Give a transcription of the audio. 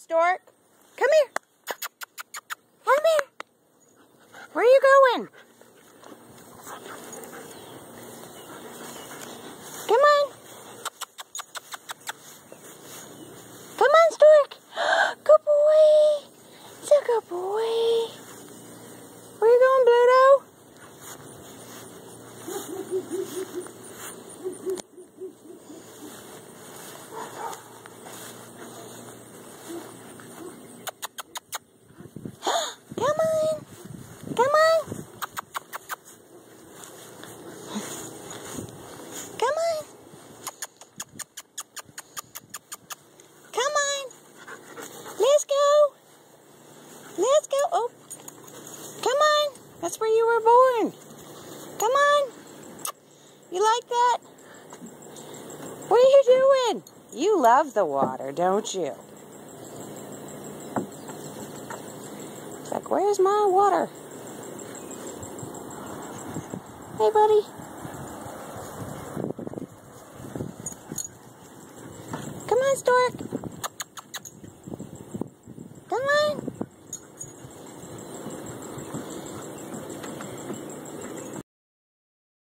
Stork. Come here. Come here. Where are you going? Come on. Come on, Stork. Good boy. It's a good boy. Where you going, Bluto? Come on. Come on. Come on. Come on. Let's go. Let's go. Oh. Come on. That's where you were born. Come on. You like that? What are you doing? You love the water, don't you? It's like, where's my water? Hey, buddy. Come on, Stork.